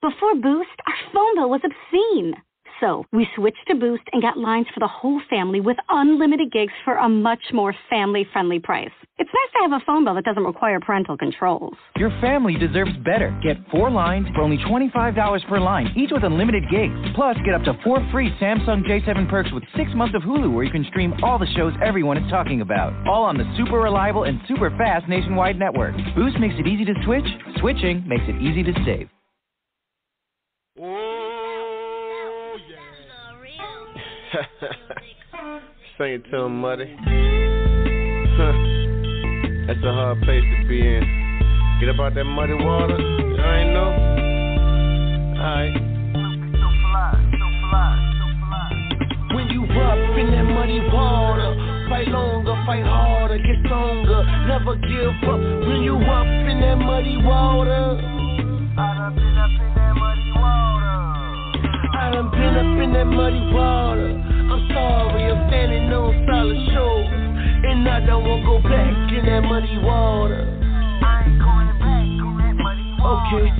Before Boost, our phone bill was obscene. So we switched to Boost and got lines for the whole family with unlimited gigs for a much more family-friendly price. It's nice to have a phone bill that doesn't require parental controls. Your family deserves better. Get 4 lines for only $25 per line, each with unlimited gigs. Plus, get up to 4 free Samsung J7 perks with 6 months of Hulu, where you can stream all the shows everyone is talking about. All on the super reliable and super fast nationwide network. Boost makes it easy to switch. Switching makes it easy to save. Oh, yeah. Sing it to him, Muddy. That's a hard place to be in. Get up out that muddy water. You ain't know. Alright. So fly. When you up in that muddy water, fight longer, fight harder, get stronger, never give up. When you up in that muddy water, I done been up in that muddy water. I'm sorry, I'm standing on solid shores, and I don't wanna go back in that muddy water. I ain't going back on that muddy water. Okay.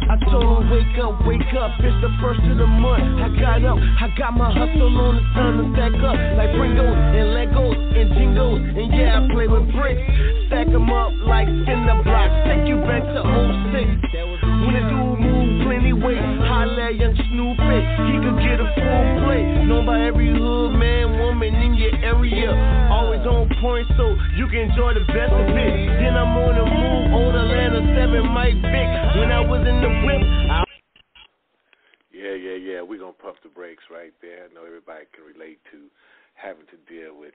I told her, wake up, it's the first of the month. I got up, I got my hustle on, it's time to stack up. Like Pringles and Legos and Jingles, and yeah, I play with bricks. Stack them up like cinder blocks, take you back to 06. When the dude move plenty weight, holla at young Snoopy, he could get a full plate. Known by every hood, man, woman in your area. Always on point so you can enjoy the best of it. Then I'm on the move, old Atlanta 7 Mike Vick. When I was in the whip, Yeah, we're going to pump the brakes right there. I know everybody can relate to having to deal with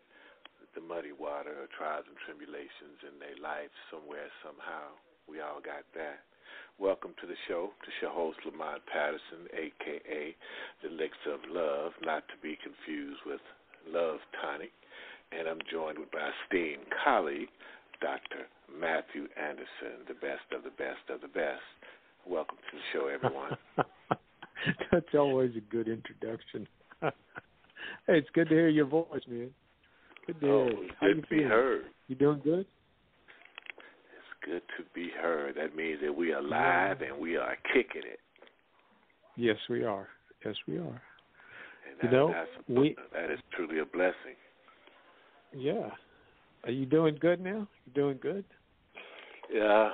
the muddy water or trials and tribulations in their life somewhere, somehow. We all got that. Welcome to the show. This is your host, Lamont Patterson, a.k.a. the Elixir of Love, not to be confused with Love Tonic. And I'm joined with my esteemed colleague, Dr. Matthew Anderson, the best of the best of the best. Welcome to the show, everyone. That's always a good introduction. Hey, it's good to hear your voice, man. Good to hear. It's good to be heard. You doing good? Good to be heard. That means that we are live and we are kicking it. Yes, we are. Yes, we are. And that is truly a blessing. Yeah. Are you doing good now? You doing good? Yeah,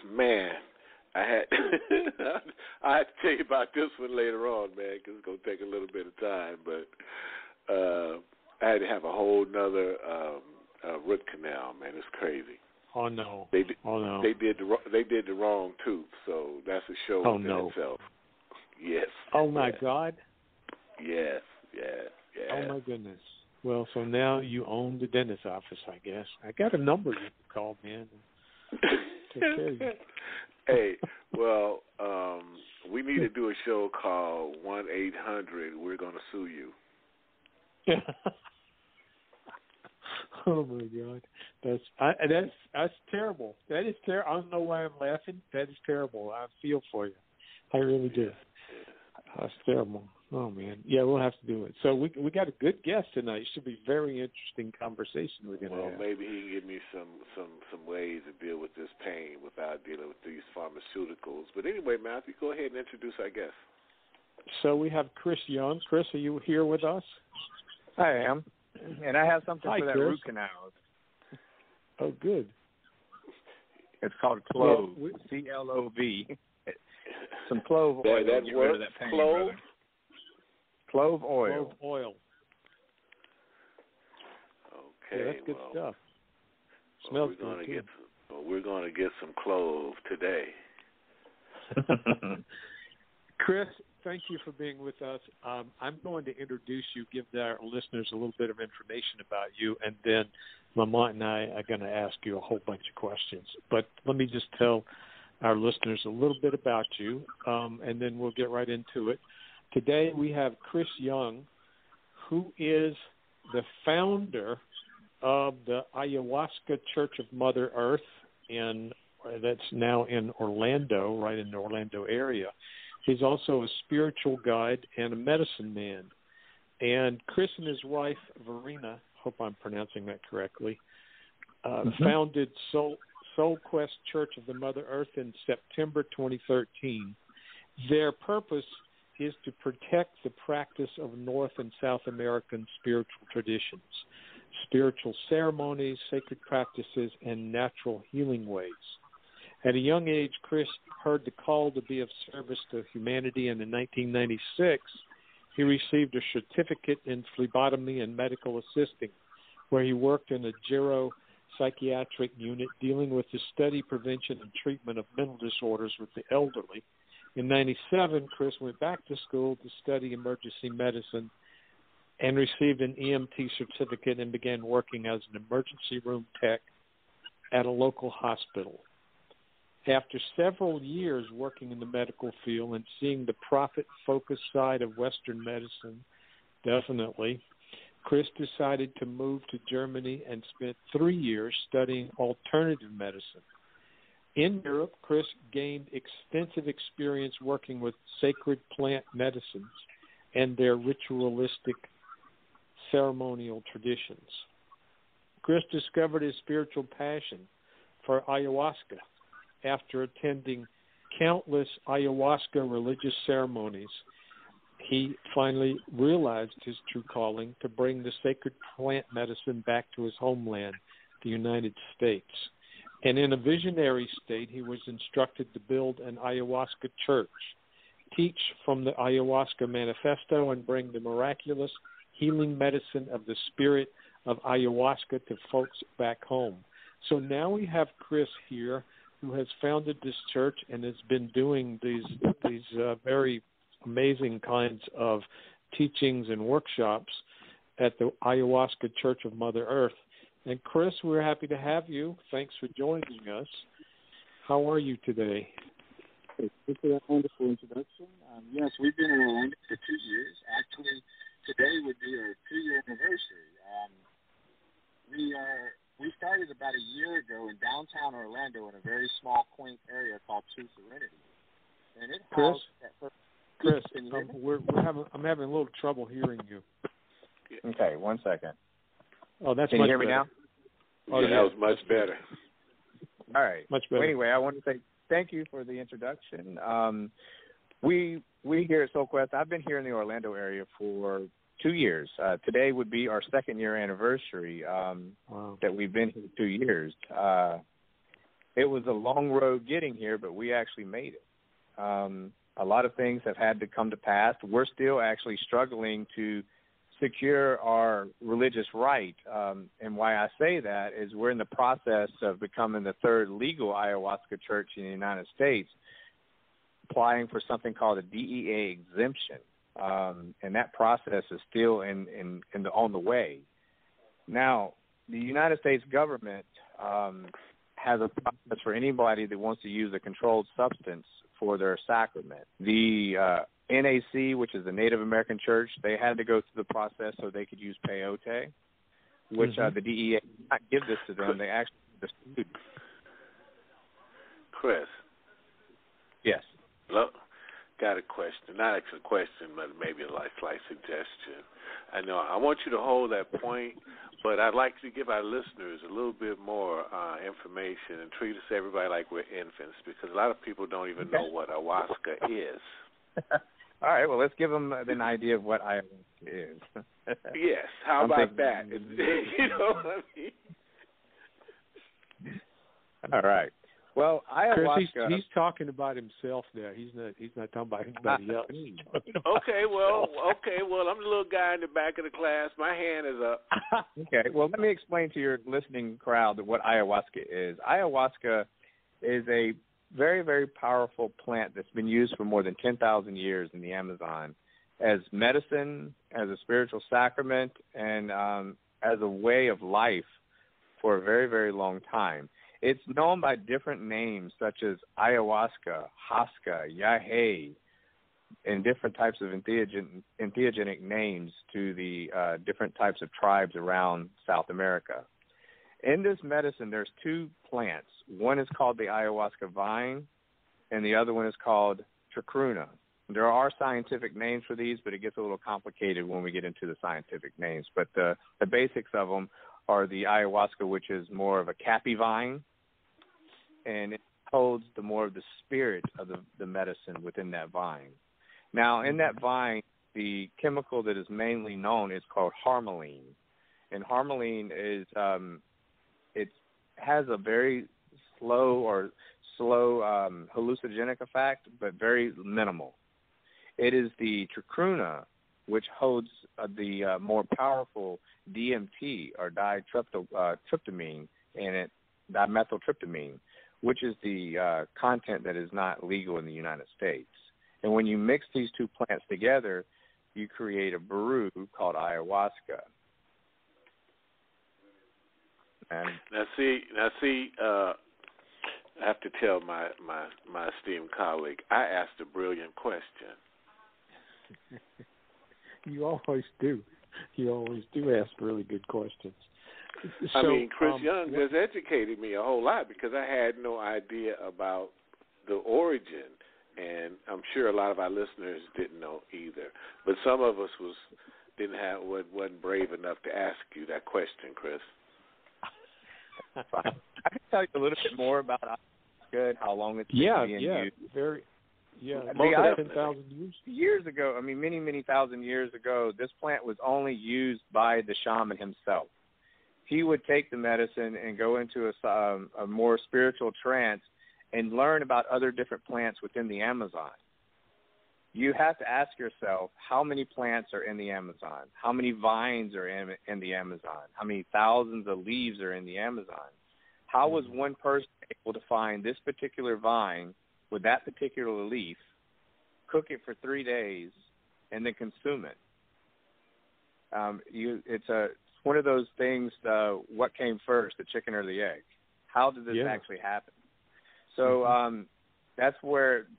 man. I had to tell you about this one later on, man, because it's going to take a little bit of time. But I had to have a whole nother root canal, man. It's crazy. Oh no! They did the wrong tooth, so that's a show in itself. Yes. Oh my God. Yes. Oh my goodness. Well, so now you own the dentist's office, I guess. I got a number you can call, man. Take care of you. Hey, well, we need to do a show called 1-800. We're gonna sue you. Oh my God, that's terrible. That is terrible. I don't know why I'm laughing. That is terrible. I feel for you. I really do. That's terrible. Oh man, yeah, we'll have to do it. So we got a good guest tonight. It should be a very interesting conversation we're gonna have. Well, maybe he can give me some ways to deal with this pain without dealing with these pharmaceuticals. But anyway, Matthew, go ahead and introduce our guest. So we have Chris Young. Chris, are you here with us? I am. And I have something for that Chris. root canal. Oh, good. It's called clove. C-L-O-V. Some clove oil. That get works. rid of that pain, Clove? brother. Clove oil. Clove oil. Okay. Yeah, that's good stuff. Well, Smells good, too. We're going to get some clove today. Chris, thank you for being with us. I'm going to introduce you, give our listeners a little bit of information about you, and then Lamont and I are going to ask you a whole bunch of questions. But let me just tell our listeners a little bit about you, and then we'll get right into it. Today we have Chris Young, who is the founder of the Ayahuasca Church of Mother Earth, that's now in Orlando, right in the Orlando area. He's also a spiritual guide and a medicine man. And Chris and his wife, Verena, hope I'm pronouncing that correctly, founded Soul Quest Church of the Mother Earth in September 2013. Their purpose is to protect the practice of North and South American spiritual traditions, spiritual ceremonies, sacred practices, and natural healing ways. At a young age, Chris heard the call to be of service to humanity, and in 1996, he received a certificate in phlebotomy and medical assisting, where he worked in a gero-psychiatric unit dealing with the study, prevention, and treatment of mental disorders with the elderly. In 1997, Chris went back to school to study emergency medicine and received an EMT certificate and began working as an emergency room tech at a local hospital. After several years working in the medical field and seeing the profit-focused side of Western medicine, definitely, Chris decided to move to Germany and spent 3 years studying alternative medicine. In Europe, Chris gained extensive experience working with sacred plant medicines and their ritualistic ceremonial traditions. Chris discovered his spiritual passion for ayahuasca after attending countless ayahuasca religious ceremonies. He finally realized his true calling to bring the sacred plant medicine back to his homeland, the United States. And in a visionary state, he was instructed to build an ayahuasca church, teach from the Ayahuasca Manifesto, and bring the miraculous healing medicine of the spirit of ayahuasca to folks back home. So now we have Chris here, who has founded this church and has been doing these very amazing kinds of teachings and workshops at the Ayahuasca Church of Mother Earth. And Chris, we're happy to have you. Thanks for joining us. How are you today? Thank you for that wonderful introduction. Yes, we've been in Orlando for 2 years. Actually, today would be our 2-year anniversary. We started about a year ago in downtown Orlando in a very small, quaint area called True Serenity. And it housed Chris, I'm having a little trouble hearing you. Okay, 1 second. Oh, that's Can much you hear me better. now? Oh, yeah, that was much better. All right. Much better. Well, anyway, I want to say thank you for the introduction. We here at SoulQuest, I've been here in the Orlando area for 2 years. Today would be our 2nd year anniversary that we've been here 2 years. It was a long road getting here, but we actually made it. A lot of things have had to come to pass. We're still actually struggling to secure our religious right. And why I say that is we're in the process of becoming the 3rd legal ayahuasca church in the United States, applying for something called a DEA exemption. And that process is still on the way. Now, the United States government has a process for anybody that wants to use a controlled substance for their sacrament. The NAC, which is the Native American Church, they had to go through the process so they could use peyote, which the DEA did not give this to them. They actually dispute. Chris. Yes. Look, got a question. Not actually a question, but maybe a slight suggestion. I know I want you to hold that point, but I'd like to give our listeners a little bit more information and treat everybody like we're infants, because a lot of people don't even know what ayahuasca is. All right, well, let's give them an idea of what ayahuasca is. Yes, how about that? You know what I mean? All right. Well, ayahuasca. Chris, he's talking about himself there. He's not talking about anybody else. Okay, well, I'm the little guy in the back of the class. My hand is up. Okay, well, let me explain to your listening crowd what ayahuasca is. Ayahuasca is a very, very powerful plant that's been used for more than 10,000 years in the Amazon as medicine, as a spiritual sacrament, and as a way of life for a very, very long time. It's known by different names such as ayahuasca, haska, yahe, and different types of entheogenic names to the different types of tribes around South America. In this medicine, there's 2 plants. One is called the ayahuasca vine, and the other one is called trichruna. There are scientific names for these, but it gets a little complicated when we get into the scientific names. But the basics of them are the ayahuasca, which is more of a cappy vine, and holds the more of the spirit of the medicine within that vine. Now, in that vine, the chemical that is mainly known is called harmaline. And harmaline is it has a very slow hallucinogenic effect, but very minimal. It is the trichruna, which holds the more powerful DMT or ditryptamine in it, dimethyltryptamine, which is the content that is not legal in the United States. And when you mix these two plants together, you create a brew called ayahuasca. And Now see, I have to tell my esteemed colleague, I asked a brilliant question. You always do. You always do ask really good questions. I mean, Chris Young just educated me a whole lot because I had no idea about the origin, and I'm sure a lot of our listeners didn't know either. But some of us wasn't brave enough to ask you that question, Chris. I can tell you a little bit more about ayahuasca and how long it's been being used. More than 10,000 years. Years ago, I mean, many, many thousand years ago, this plant was only used by the shaman himself. He would take the medicine and go into a more spiritual trance and learn about other different plants within the Amazon. You have to ask yourself, how many plants are in the Amazon? How many vines are in the Amazon? How many thousands of leaves are in the Amazon? How was one person able to find this particular vine with that particular leaf, cook it for 3 days, and then consume it? It's one of those things, what came first, the chicken or the egg? How did this actually happen? So that's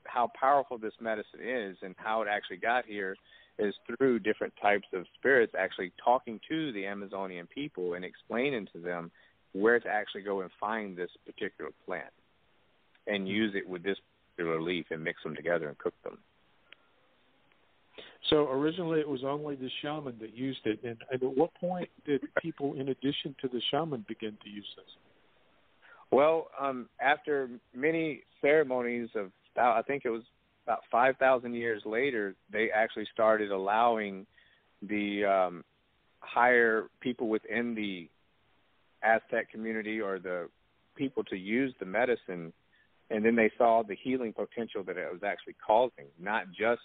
how powerful this medicine is, and how it actually got here is through different types of spirits actually talking to the Amazonian people and explaining to them where to actually go and find this particular plant and use it with this particular leaf and mix them together and cook them. So originally it was only the shaman that used it. And at what point did people, in addition to the shaman, begin to use this? Well, after many ceremonies I think it was about 5,000 years later, they actually started allowing the higher people within the Aztec community or the people to use the medicine, and then they saw the healing potential that it was actually causing, not just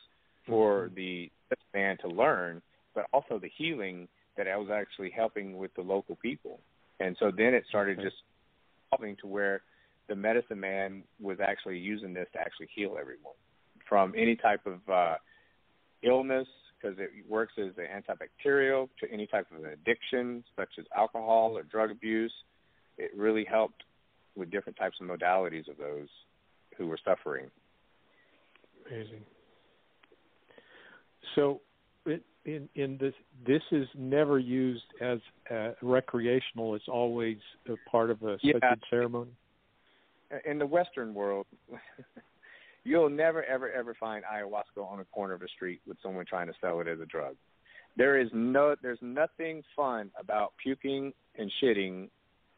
for the man to learn, but also the healing that it was actually helping with the local people. And so then it started just evolving to where the medicine man was actually using this to actually heal everyone from any type of illness, because it works as an antibacterial, to any type of addiction, such as alcohol or drug abuse. It really helped with different types of modalities of those who were suffering. Amazing. So this is never used as recreational. It's always a part of a sacred ceremony. In the Western world, you'll never, ever, ever find ayahuasca on a corner of a street with someone trying to sell it as a drug. There's nothing fun about puking and shitting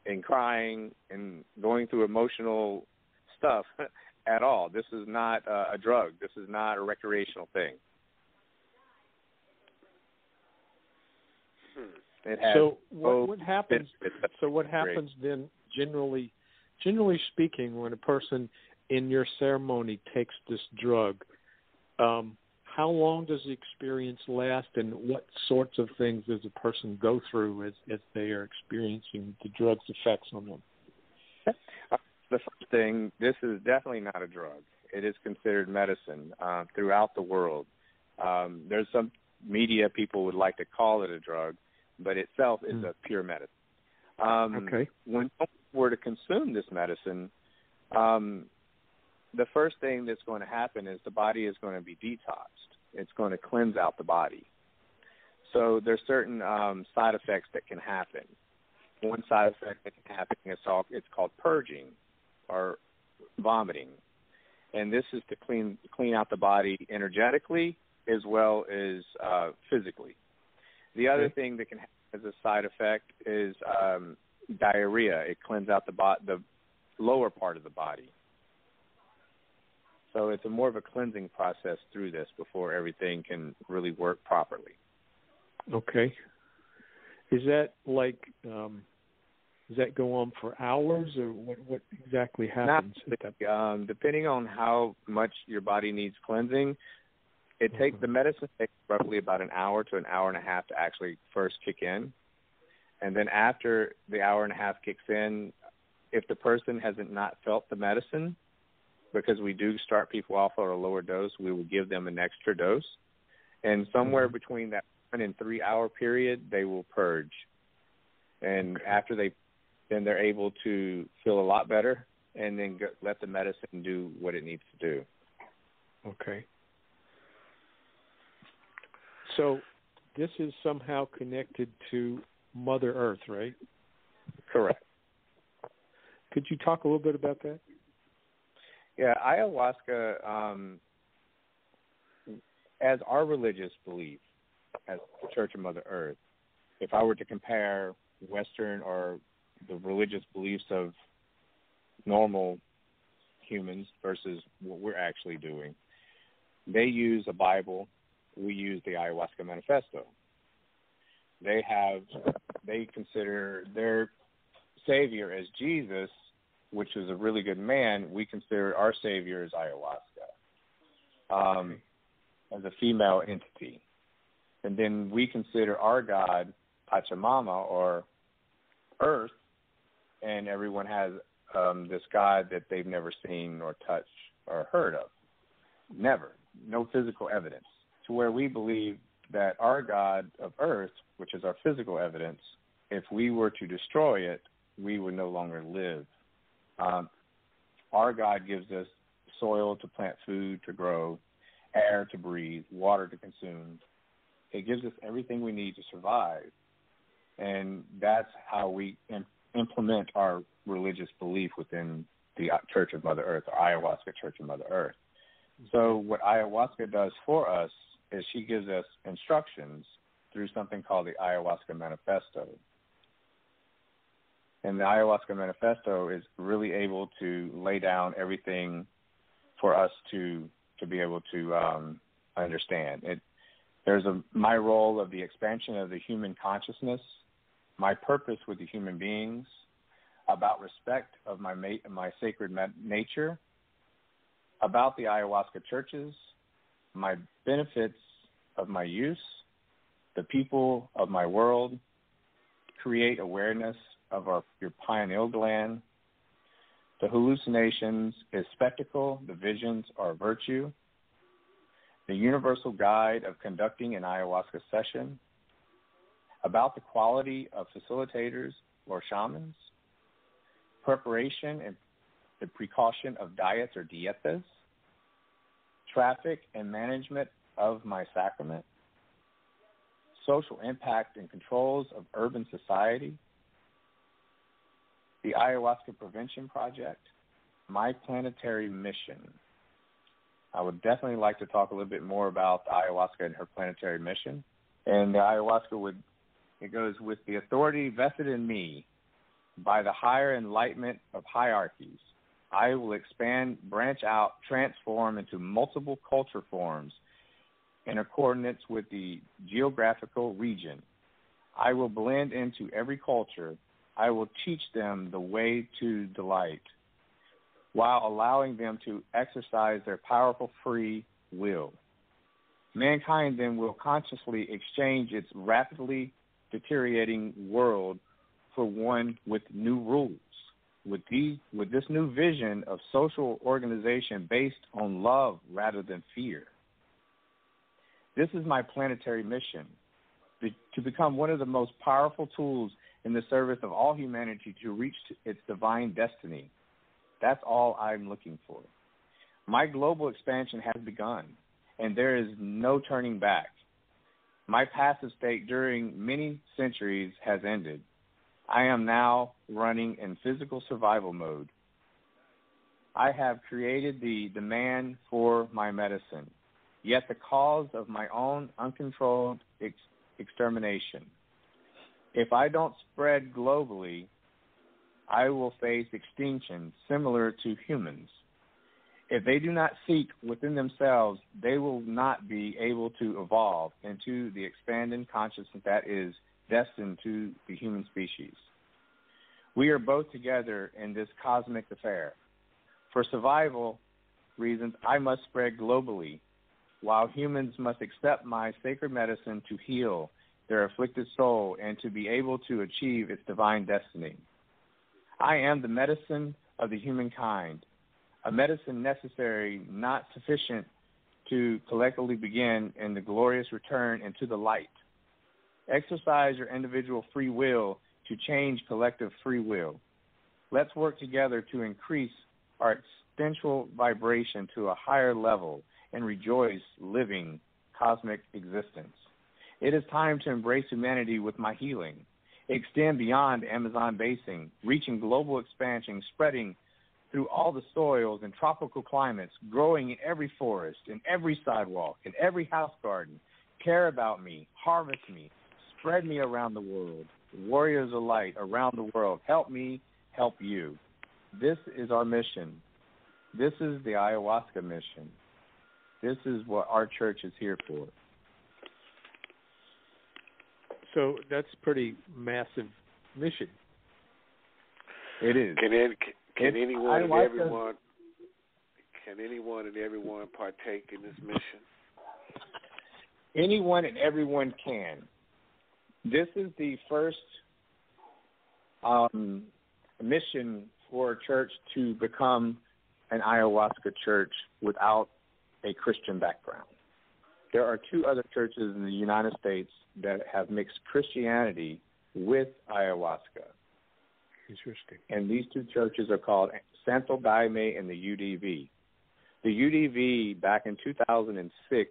and crying and going through emotional stuff at all. This is not a drug. This is not a recreational thing. So what happens? So what happens then? Generally speaking, when a person in your ceremony takes this drug, how long does the experience last, and what sorts of things does a person go through as they are experiencing the drug's effects on them? The first thing, this is definitely not a drug. It is considered medicine throughout the world. There's some media people would like to call it a drug, but itself is a pure medicine. When someone were to consume this medicine, the first thing that's going to happen is the body is going to be detoxed. It's going to cleanse out the body. So there's certain side effects that can happen. One side effect that can happen is it's called purging or vomiting. And this is to clean out the body energetically as well as physically. The other thing that can happen as a side effect is diarrhea. It cleans out the lower part of the body. So it's more of a cleansing process through this before everything can really work properly. Okay. Is that like, does that go on for hours, or what exactly happens? Depending on how much your body needs cleansing, the medicine takes roughly about an hour to an hour and a half to actually first kick in. And then after the hour and a half kicks in, if the person hasn't not felt the medicine, because we do start people off at a lower dose, we will give them an extra dose. And somewhere between that 1 and 3 hour period, they will purge. And after then they're able to feel a lot better, and then let the medicine do what it needs to do. Okay. So this is somehow connected to Mother Earth, right? Correct. Could you talk a little bit about that? Yeah, ayahuasca, as our religious belief, as the Church of Mother Earth, if I were to compare Western or the religious beliefs of normal humans versus what we're actually doing, they use a Bible. We use the Ayahuasca Manifesto. They consider their savior as Jesus, which is a really good man. We consider our savior as ayahuasca, as a female entity. And then we consider our God Pachamama, or Earth, and everyone has this God that they've never seen or touched or heard of. Never. No physical evidence. To where we believe that our God of Earth, which is our physical evidence, if we were to destroy it, we would no longer live. Our God gives us soil to plant food, to grow, air to breathe, water to consume. It gives us everything we need to survive. And that's how we implement our religious belief within the Church of Mother Earth, or Ayahuasca Church of Mother Earth. So what ayahuasca does for us is she gives us instructions through something called the Ayahuasca Manifesto. And the Ayahuasca Manifesto is really able to lay down everything for us to be able to understand. There's my role of the expansion of the human consciousness, my purpose with the human beings, about respect of my sacred nature, about the ayahuasca churches, my benefits of my use, the people of my world, create awareness of your pineal gland. The hallucinations is spectacle, the visions are virtue. The universal guide of conducting an ayahuasca session, about the quality of facilitators or shamans, preparation and the precaution of diets or dietas, traffic and management of my sacrament, social impact and controls of urban society, the Ayahuasca Prevention Project, my planetary mission. I would definitely like to talk a little bit more about the ayahuasca and her planetary mission. And the ayahuasca it goes with the authority vested in me by the higher enlightenment of hierarchies. I will expand, branch out, transform into multiple culture forms in accordance with the geographical region. I will blend into every culture. I will teach them the way to delight, while allowing them to exercise their powerful free will. Mankind then will consciously exchange its rapidly deteriorating world for one with new rules, with this new vision of social organization based on love rather than fear. This is my planetary mission, to become one of the most powerful tools in the service of all humanity to reach its divine destiny. That's all I'm looking for. My global expansion has begun, and there is no turning back. My passive state during many centuries has ended. I am now running in physical survival mode. I have created the demand for my medicine, yet the cause of my own uncontrolled extermination. If I don't spread globally, I will face extinction similar to humans. If they do not seek within themselves, they will not be able to evolve into the expanding consciousness that is destined to the human species. We are both together in this cosmic affair. For survival reasons, I must spread globally, while humans must accept my sacred medicine to heal their afflicted soul and to be able to achieve its divine destiny. I am the medicine of the humankind, a medicine necessary, not sufficient, to collectively begin in the glorious return into the light. Exercise your individual free will to change collective free will. Let's work together to increase our existential vibration to a higher level and rejoice living cosmic existence. It is time to embrace humanity with my healing, extend beyond Amazon basin, reaching global expansion, spreading through all the soils and tropical climates, growing in every forest, in every sidewalk, in every house garden. Care about me, harvest me, spread me around the world. Warriors of light around the world, help me, help you. This is our mission. This is the ayahuasca mission. This is what our church is here for. So that's a pretty massive mission. It is. Can anyone and everyone partake in this mission? Anyone and everyone can. This is the first mission for a church to become an ayahuasca church without a Christian background. There are 2 other churches in the United States that have mixed Christianity with ayahuasca. Interesting. And these 2 churches are called Santo Daime and the UDV. The UDV, back in 2006,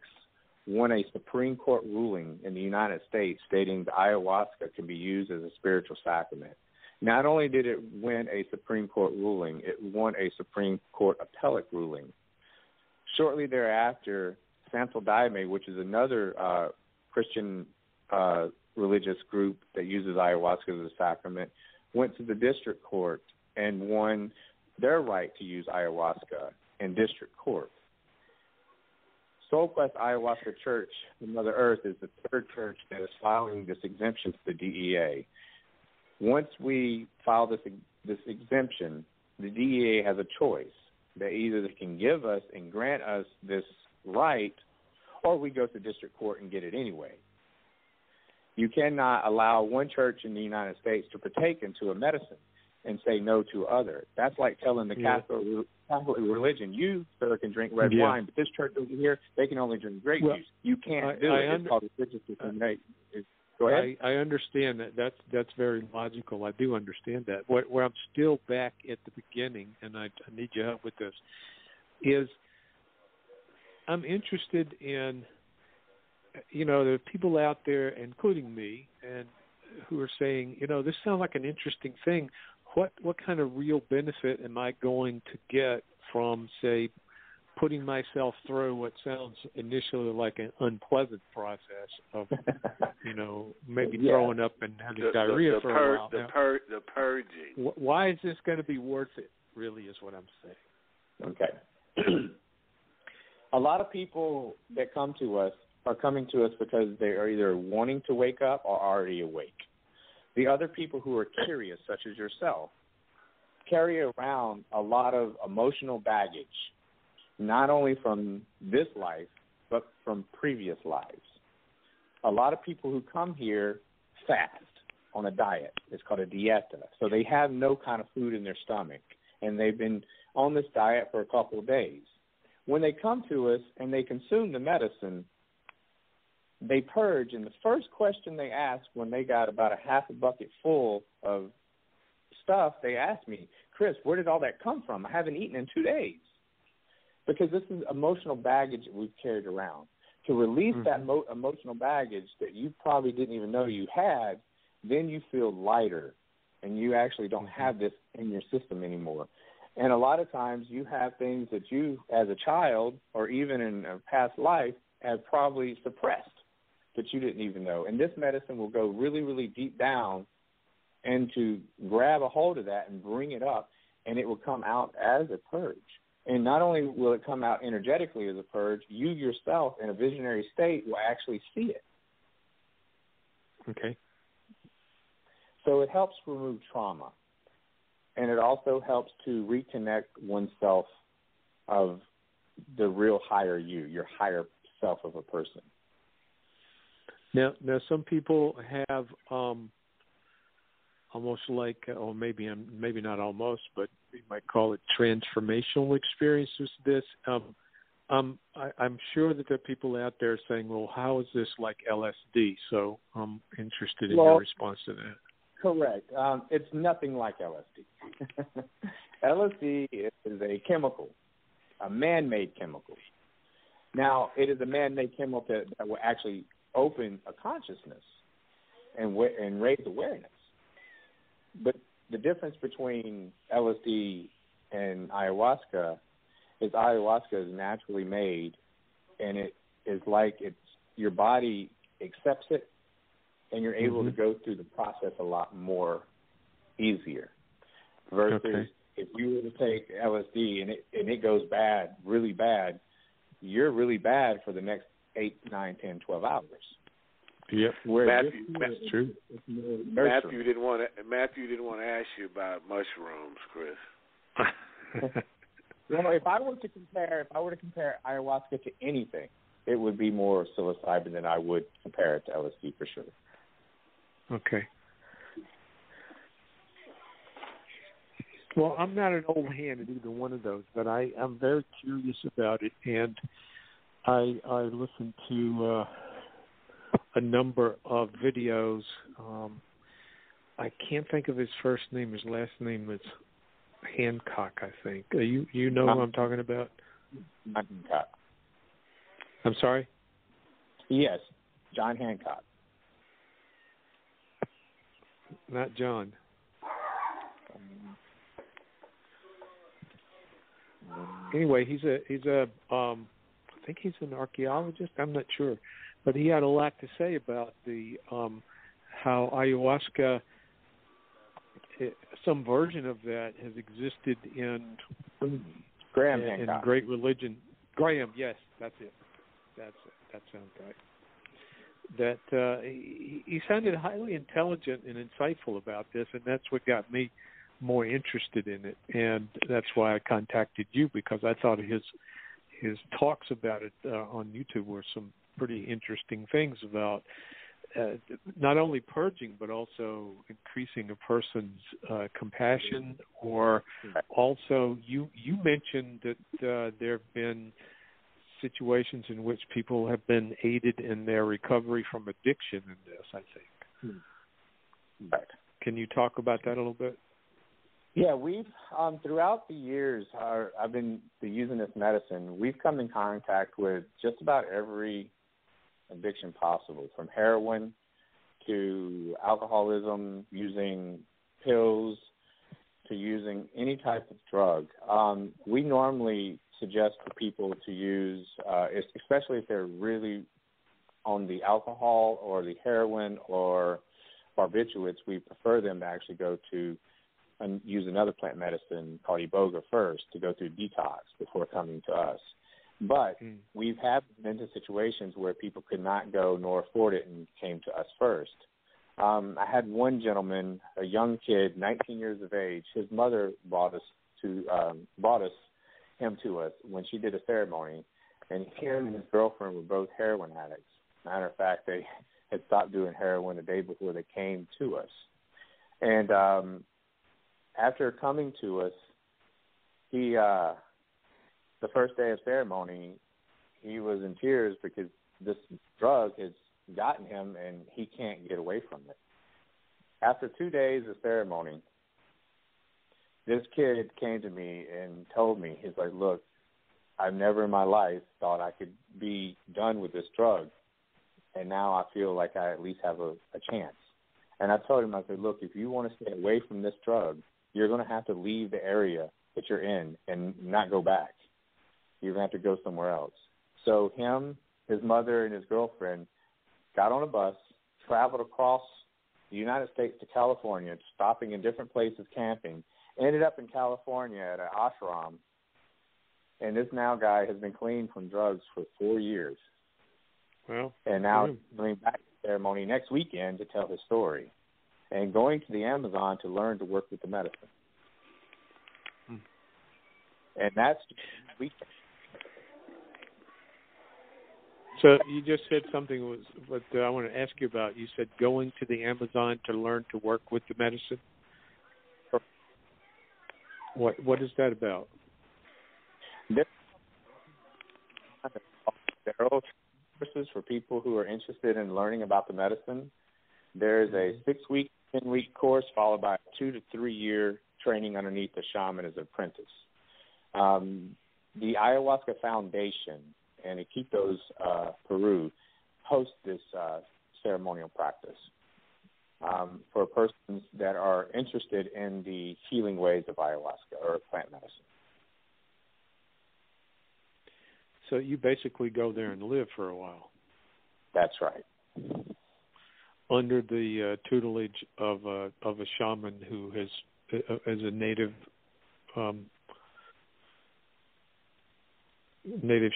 won a Supreme Court ruling in the United States stating that ayahuasca can be used as a spiritual sacrament. Not only did it win a Supreme Court ruling, it won a Supreme Court appellate ruling. Shortly thereafter, Santo Daime, which is another Christian religious group that uses ayahuasca as a sacrament, went to the district court and won their right to use ayahuasca in district court. Soul Quest Ayahuasca Church in Mother Earth is the 3rd church that is filing this exemption to the DEA. Once we file this exemption, the DEA has a choice. They either can give us and grant us this right, or we go to district court and get it anyway. You cannot allow one church in the United States to partake into a medicine and say no to other. That's like telling the Catholic religion, you, sir, can drink red wine, but this church over here, they can only drink grape juice. You can't do it. It's called religious discrimination. Go ahead. I understand that. That's very logical. I do understand that. Where I'm still back at the beginning, and I need your help with this, is I'm interested in, there are people out there, including me, and who are saying, this sounds like an interesting thing. What kind of real benefit am I going to get from, say, putting myself through what sounds initially like an unpleasant process of, maybe throwing up and having diarrhea for a while. The purging. Why is this going to be worth it, really, is what I'm saying. Okay. A lot of people that come to us are coming to us because they are either wanting to wake up or already awake. The other people who are curious, such as yourself, carry around a lot of emotional baggage, not only from this life, but from previous lives. A lot of people who come here fast on a diet. It's called a dieta. So they have no kind of food in their stomach, and they've been on this diet for a couple of days. When they come to us and they consume the medicine, they purge, and the first question they ask when they got about a half a bucket full of stuff, they ask me, Chris, where did all that come from? I haven't eaten in 2 days. Because this is emotional baggage that we've carried around. To release that emotional baggage that you probably didn't even know you had, then you feel lighter, and you actually don't have this in your system anymore. And a lot of times you have things that you, as a child, or even in a past life, have probably suppressed that you didn't even know. And this medicine will go really, really deep down and to grab a hold of that and bring it up, and it will come out as a purge. And not only will it come out energetically as a purge, you yourself in a visionary state will actually see it. Okay. So it helps remove trauma. And it also helps to reconnect oneself of the real higher you, your higher self of a person. Now some people have almost like, or maybe not almost, but we might call it transformational experiences with this. I'm sure that there are people out there saying, well, how is this like LSD? So I'm interested in your response to that. Correct. It's nothing like LSD. LSD is a chemical, a man-made chemical. Now, it is a man-made chemical that will actually open a consciousness and raise awareness. But the difference between LSD and ayahuasca is ayahuasca is naturally made, and it is like your body accepts it, and you're able to go through the process a lot more easier. Versus if you were to take LSD and it goes bad, really bad, you're really bad for the next 8, 9, 10, 12 hours. Yep. Matthew, that's true. Matthew didn't want to ask you about mushrooms, Chris. Well, if I were to compare ayahuasca to anything, it would be more psilocybin than I would compare it to LSD for sure. Okay. Well, I'm not an old hand at either one of those, but I'm very curious about it, and I listened to a number of videos. I can't think of his first name. His last name is Hancock, I think. You know who I'm talking about? Hancock. I'm sorry? Yes, John Hancock. Not John. Anyway, he's a I think he's an archaeologist. I'm not sure, but he had a lot to say about the how ayahuasca, some version of that, has existed in Graham Hancock. in great religion. Graham, yes, that's it. That sounds right. That he sounded highly intelligent and insightful about this, and that's what got me more interested in it, and that's why I contacted you, because I thought his talks about it on YouTube were some pretty interesting things about not only purging but also increasing a person's compassion, or also you mentioned that there have been situations in which people have been aided in their recovery from addiction in this, I think. Right. Can you talk about that a little bit? Yeah, we've throughout the years I've been using this medicine, we've come in contact with just about every addiction possible, from heroin to alcoholism, using pills, to using any type of drug. We normally suggest for people to use, especially if they're really on the alcohol or the heroin or barbiturates, we prefer them to actually go to and use another plant medicine called iboga first to go through detox before coming to us. But we've had into situations where people could not go nor afford it and came to us first. I had one gentleman, a young kid, 19 years of age. His mother brought him to us when she did a ceremony, and him and his girlfriend were both heroin addicts. Matter of fact, they had stopped doing heroin the day before they came to us. And after coming to us, he the first day of ceremony, he was in tears because this drug has gotten him and he can't get away from it. After 2 days of ceremony, this kid came to me and told me, he's like, look, I've never in my life thought I could be done with this drug, and now I feel like I at least have a chance. And I told him, I said, look, if you want to stay away from this drug, you're going to have to leave the area that you're in and not go back. You're going to have to go somewhere else. So him, his mother, and his girlfriend got on a bus, traveled across the United States to California, stopping in different places camping, ended up in California at an ashram And this now guy has been clean from drugs for 4 years. Well, and now he's going back to the ceremony next weekend to tell his story, and going to the Amazon to learn to work with the medicine. And that's weekend. So you just said something what I want to ask you about. You said going to the Amazon to learn to work with the medicine. What is that about? There are courses for people who are interested in learning about the medicine. There's a 6-week, 10-week course followed by a 2 to 3 year training underneath the shaman as an apprentice. The Ayahuasca Foundation and Iquitos, Peru, host this ceremonial practice for persons that are interested in the healing ways of ayahuasca or plant medicine. So you basically go there and live for a while. That's right. Under the tutelage of a shaman who is a native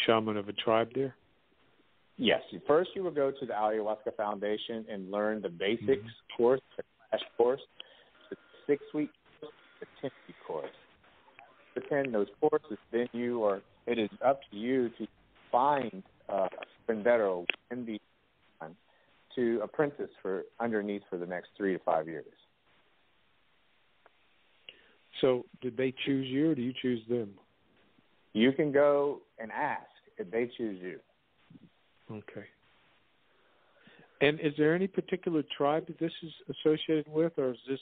shaman of a tribe there? Yes. First you will go to the Ayahuasca Foundation and learn the basics course, the crash course, the 6-week course, the 10-week course. Attend those courses, then it is up to you to find a vendero in the to apprentice underneath for the next 3 to 5 years. So did they choose you or do you choose them? You can go and ask if they choose you. Okay. And is there any particular tribe that this is associated with, or is this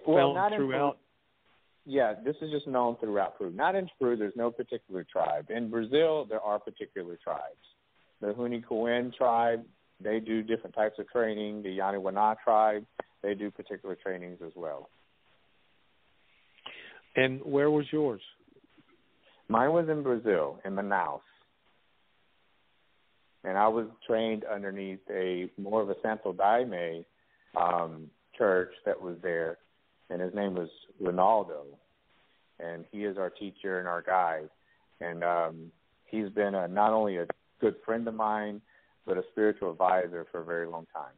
found throughout? Yeah, this is just known throughout Peru. Not in Peru, there's no particular tribe. In Brazil, there are particular tribes. The Hunikuin tribe, they do different types of training. The Yaniwana tribe, they do particular trainings as well. And where was yours? Mine was in Brazil, in Manaus. And I was trained underneath more of a Santo Daime church that was there, and his name was Ronaldo. And he is our teacher and our guide. And he's been not only a good friend of mine, but a spiritual advisor for a very long time.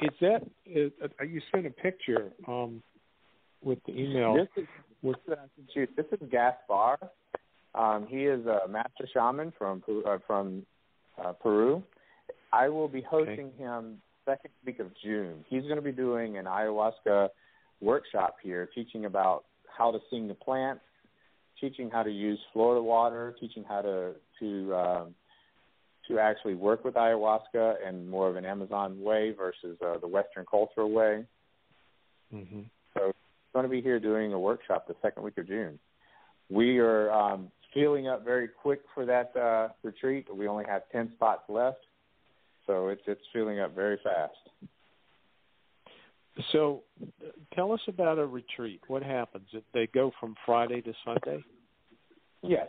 You sent a picture with the email. This is Gaspar. He is a master shaman from Peru. I will be hosting him second week of June. He's going to be doing an ayahuasca workshop here, teaching about how to sing the plants, teaching how to use Florida water, teaching how to actually work with ayahuasca in more of an Amazon way versus the Western cultural way. Mm-hmm. So he's going to be here doing a workshop the second week of June. We are filling up very quick for that retreat. We only have 10 spots left, so it's filling up very fast. So tell us about a retreat. What happens? They go from Friday to Sunday? Yes.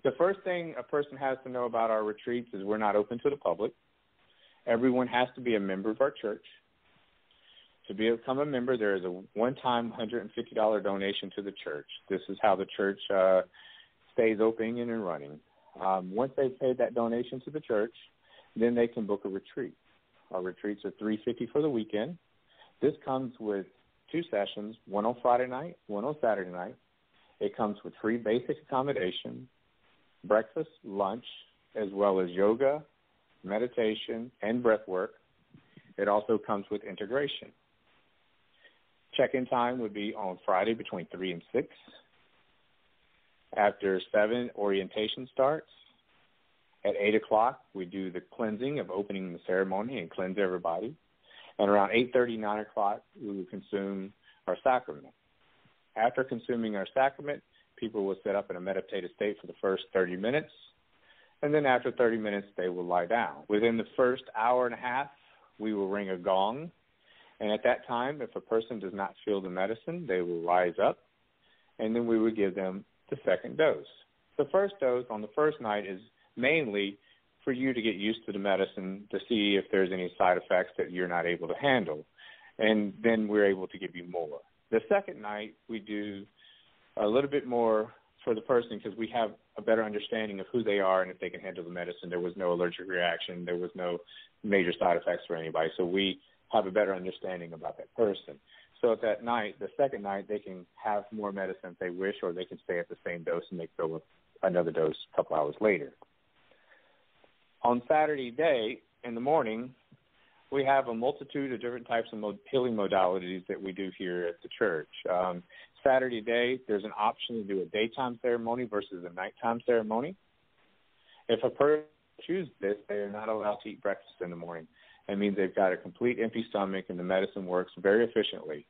The first thing a person has to know about our retreats is we're not open to the public. Everyone has to be a member of our church. To become a member, there is a one-time $150 donation to the church. This is how the church stays open and running. Once they've paid that donation to the church, then they can book a retreat. Our retreats are $350 for the weekend. This comes with 2 sessions, one on Friday night, one on Saturday night. It comes with free basic accommodation, breakfast, lunch, as well as yoga, meditation, and breath work. It also comes with integration. Check-in time would be on Friday between 3 and 6. After 7, orientation starts. At 8 o'clock, we do the cleansing of opening the ceremony and cleanse everybody. And around 8:30, 9 o'clock, we will consume our sacrament. After consuming our sacrament, people will sit up in a meditative state for the first 30 minutes. And then after 30 minutes, they will lie down. Within the first hour and a half, we will ring a gong. And at that time, if a person does not feel the medicine, they will rise up. And then we will give them the second dose. The first dose on the first night is mainly for you to get used to the medicine, to see if there's any side effects that you're not able to handle. And then we're able to give you more. The second night, we do a little bit more for the person because we have a better understanding of who they are and if they can handle the medicine. There was no allergic reaction. There was no major side effects for anybody. So we have a better understanding about that person. So at that night, the second night, they can have more medicine if they wish, or they can stay at the same dose and they go with another dose a couple hours later. On Saturday day, in the morning, we have a multitude of different types of healing modalities that we do here at the church. Saturday day, there's an option to do a daytime ceremony versus a nighttime ceremony. If a person chooses this, they are not allowed to eat breakfast in the morning. It means they've got a complete empty stomach and the medicine works very efficiently.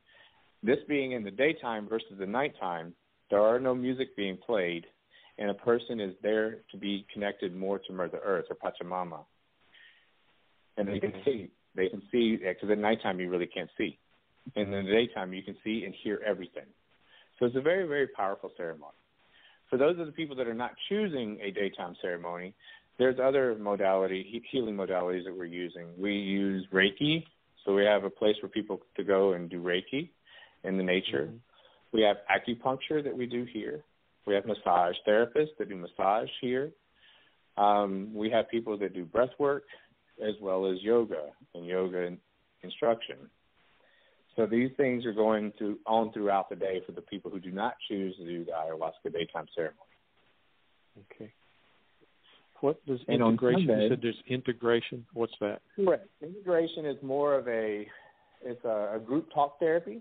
This being in the daytime versus the nighttime, there are no music being played, and a person is there to be connected more to Mother Earth or Pachamama. And they can see. They can see, because at nighttime you really can't see. And in the daytime you can see and hear everything. So it's a very, very powerful ceremony. For those of the people that are not choosing a daytime ceremony, there's other healing modalities that we're using. We use Reiki, so we have a place for people to go and do Reiki in the nature. Mm-hmm. We have acupuncture that we do here. We have massage therapists that do massage here. We have people that do breath work as well as yoga and yoga instruction. So these things are going on throughout the day for the people who do not choose to do the ayahuasca daytime ceremony. Okay. What does integration? You said there's integration. What's that? Correct. Integration is more of a group talk therapy.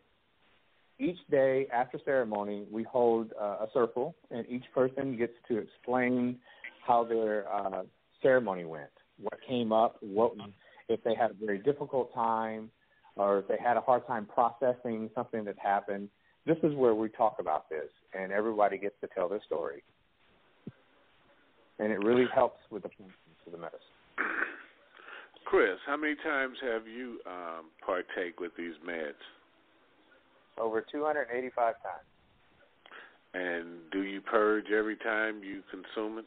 Each day after ceremony, we hold a circle, and each person gets to explain how their ceremony went, what came up, if they had a very difficult time, or if they had a hard time processing something that happened. This is where we talk about this, and everybody gets to tell their story. And it really helps with the functions of the medicine. Chris, how many times have you partake with these meds? Over 285 times. And do you purge every time you consume it?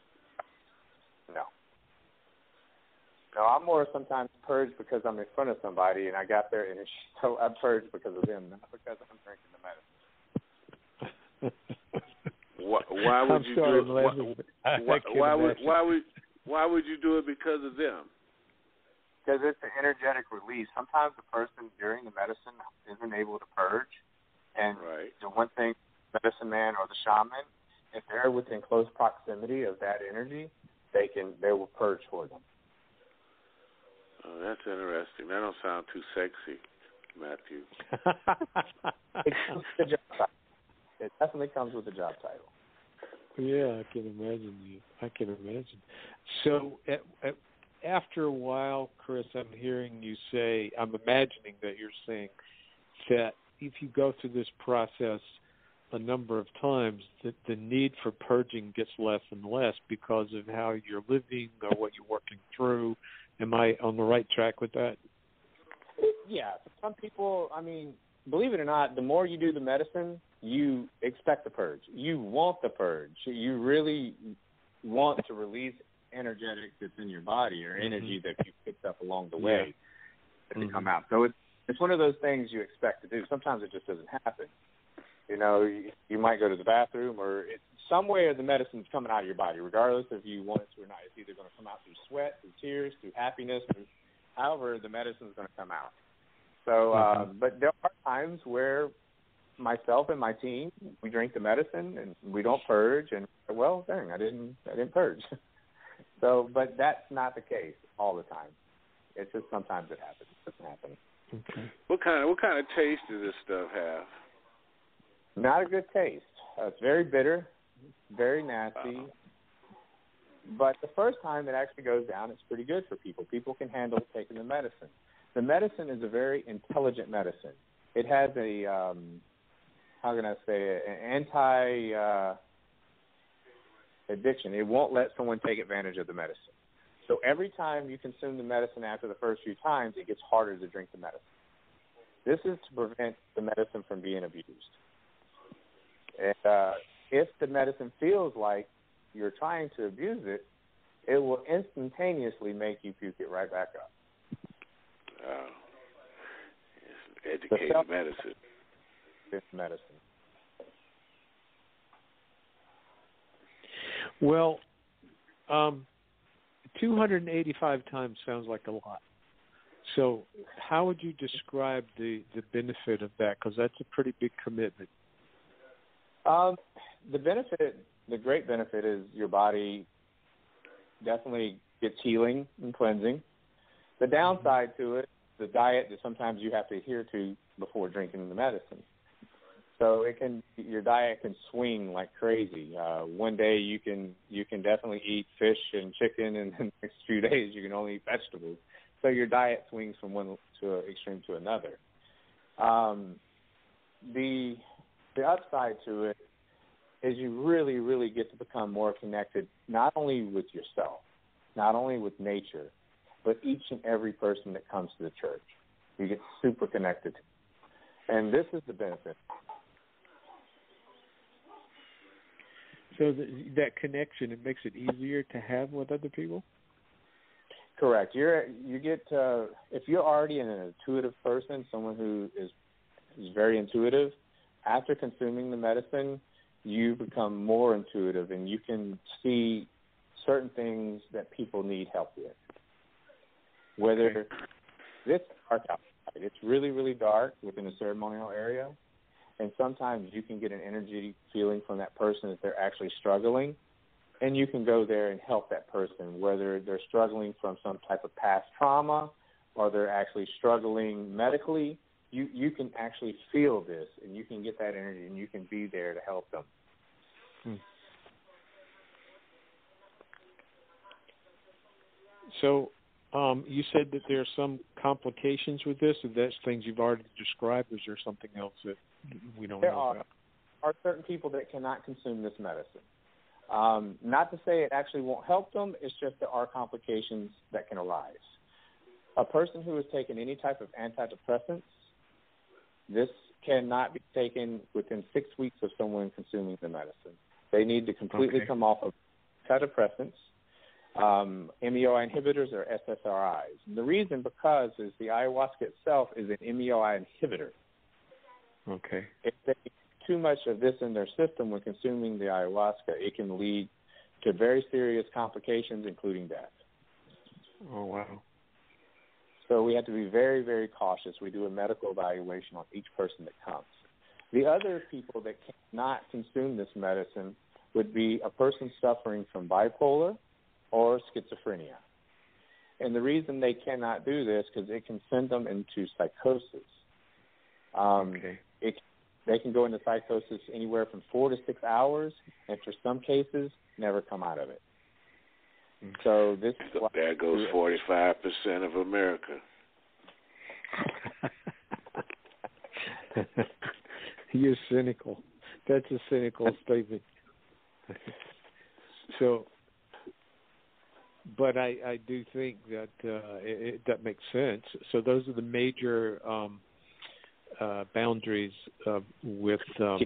No. No, I'm more sometimes purged because I'm in front of somebody and I got there and so I purge because of them, not because I'm drinking the medicine. Why would you do it? Why would you do it because of them? Because it's an energetic release. Sometimes the person during the medicine isn't able to purge. And the one thing, medicine man or the shaman, if they're within close proximity of that energy, they will purge for them. Oh, that's interesting. That don't sound too sexy, Matthew. It definitely comes with the job title. Yeah, I can imagine. So after a while, Chris, I'm imagining that you're saying that if you go through this process a number of times, that the need for purging gets less and less because of how you're living or what you're working through. Am I on the right track with that? Yeah. Some people, believe it or not, the more you do the medicine, you expect the purge. You want the purge. You really want to release energetic that's in your body or energy that you picked up along the way to come out. So it's one of those things you expect to do. Sometimes it just doesn't happen. You might go to the bathroom or some way the medicine's coming out of your body, regardless if you want it to or not. It's either going to come out through sweat, through tears, through happiness, however the medicine's going to come out. So, but there are times where myself and my team, we drink the medicine and we don't purge, and well, dang, I didn't purge. So, but that's not the case all the time. It's just sometimes it happens. It doesn't happen. Okay. What kind of taste does this stuff have? Not a good taste. It's very bitter, very nasty. But the first time it actually goes down, it's pretty good for people. People can handle taking the medicine. The medicine is a very intelligent medicine. It has an anti-addiction. It won't let someone take advantage of the medicine. So every time you consume the medicine after the first few times, it gets harder to drink the medicine. This is to prevent the medicine from being abused. And if the medicine feels like you're trying to abuse it, it will instantaneously make you puke it right back up. It's educated medicine. It's medicine. Well, 285 times sounds like a lot. So how would you describe the benefit of that? Because that's a pretty big commitment. The great benefit is your body definitely gets healing and cleansing. The downside to it, the diet that sometimes you have to adhere to before drinking the medicine. So your diet can swing like crazy. One day you can definitely eat fish and chicken, and the next few days you can only eat vegetables. So your diet swings from one extreme to another. The upside to it is you really, really get to become more connected, not only with yourself, not only with nature, but each and every person that comes to the church. You get super connected. And this is the benefit. So that connection, it makes it easier to have with other people? Correct. You get if you're already an intuitive person, someone who is very intuitive, after consuming the medicine, you become more intuitive and you can see certain things that people need help with. Whether this dark outside, it's really, really dark within a ceremonial area, and sometimes you can get an energy feeling from that person that they're actually struggling, and you can go there and help that person, whether they're struggling from some type of past trauma or they're actually struggling medically. You can actually feel this, and you can get that energy, and you can be there to help them. So you said that there are some complications with this, and that's things you've already described. Is there something else that we don't know about? There are certain people that cannot consume this medicine. Not to say it actually won't help them, it's just there are complications that can arise. A person who has taken any type of antidepressants, this cannot be taken within 6 weeks of someone consuming the medicine. They need to completely come off of antidepressants, MEOI inhibitors, or SSRIs. And the reason because is the ayahuasca itself is an MEOI inhibitor. Okay. If they get too much of this in their system when consuming the ayahuasca, it can lead to very serious complications, including death. Oh, wow. So we have to be very, very cautious. We do a medical evaluation on each person that comes. The other people that cannot consume this medicine would be a person suffering from bipolar or schizophrenia. And the reason they cannot do this because it can send them into psychosis. They can go into psychosis anywhere from 4 to 6 hours, and for some cases, never come out of it. So this is why there goes 45% of America. You're cynical. That's a cynical statement. So, but I do think that that makes sense. So those are the major boundaries with those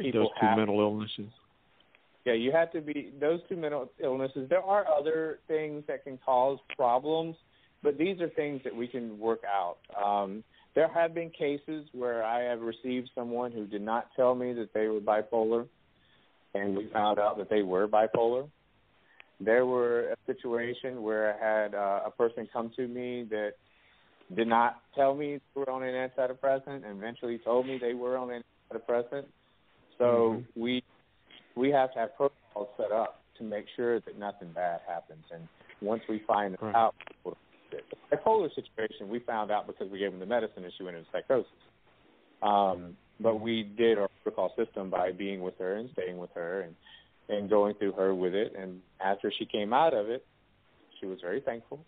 two mental illnesses. Yeah, you have to be those two mental illnesses. There are other things that can cause problems, but these are things that we can work out. There have been cases where I have received someone who did not tell me that they were bipolar, and we found out that they were bipolar. There were a situation where I had a person come to me that did not tell me they were on an antidepressant and eventually told me they were on an antidepressant. So we have to have protocols set up to make sure that nothing bad happens. And once we find out, the bipolar situation we found out because we gave them the medicine and she went into psychosis. But we did our protocol system by being with her and staying with her and going through her with it. And after she came out of it, she was very thankful.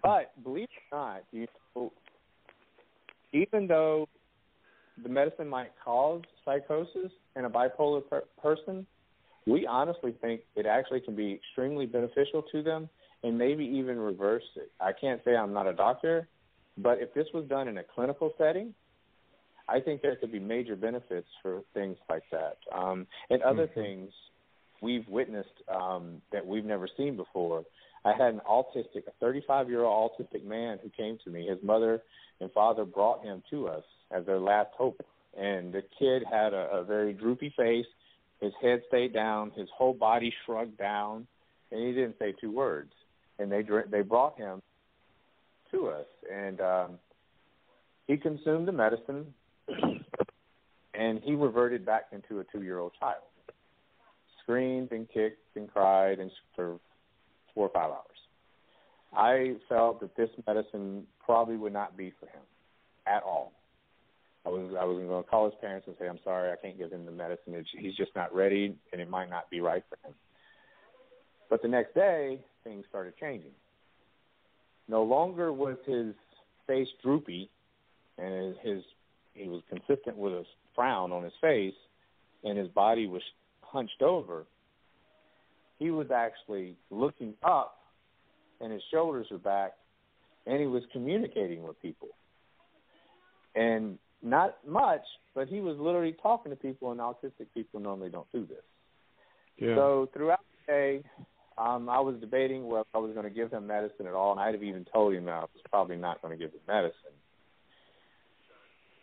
But believe it or not, even though the medicine might cause psychosis in a bipolar person, we honestly think it actually can be extremely beneficial to them and maybe even reverse it. I can't say I'm not a doctor, but if this was done in a clinical setting, I think there could be major benefits for things like that. And other things we've witnessed that we've never seen before. I had a 35-year-old autistic man who came to me. His mother and father brought him to us as their last hope. And the kid had a very droopy face. His head stayed down. His whole body shrugged down, and he didn't say 2 words. And they brought him to us, and he consumed the medicine, and he reverted back into a 2-year-old child. Screamed and kicked and cried and for 4 or 5 hours. I felt that this medicine probably would not be for him at all. I was going to call his parents and say, I'm sorry, I can't give him the medicine. He's just not ready, and it might not be right for him. But the next day, things started changing. No longer was his face droopy, and he was consistent with a frown on his face, and his body was hunched over. He was actually looking up, and his shoulders were back, and he was communicating with people. And not much, but he was literally talking to people, and autistic people normally don't do this. Yeah. So throughout the day, I was debating whether I was going to give him medicine at all, and I'd have even told him that I was probably not going to give him medicine.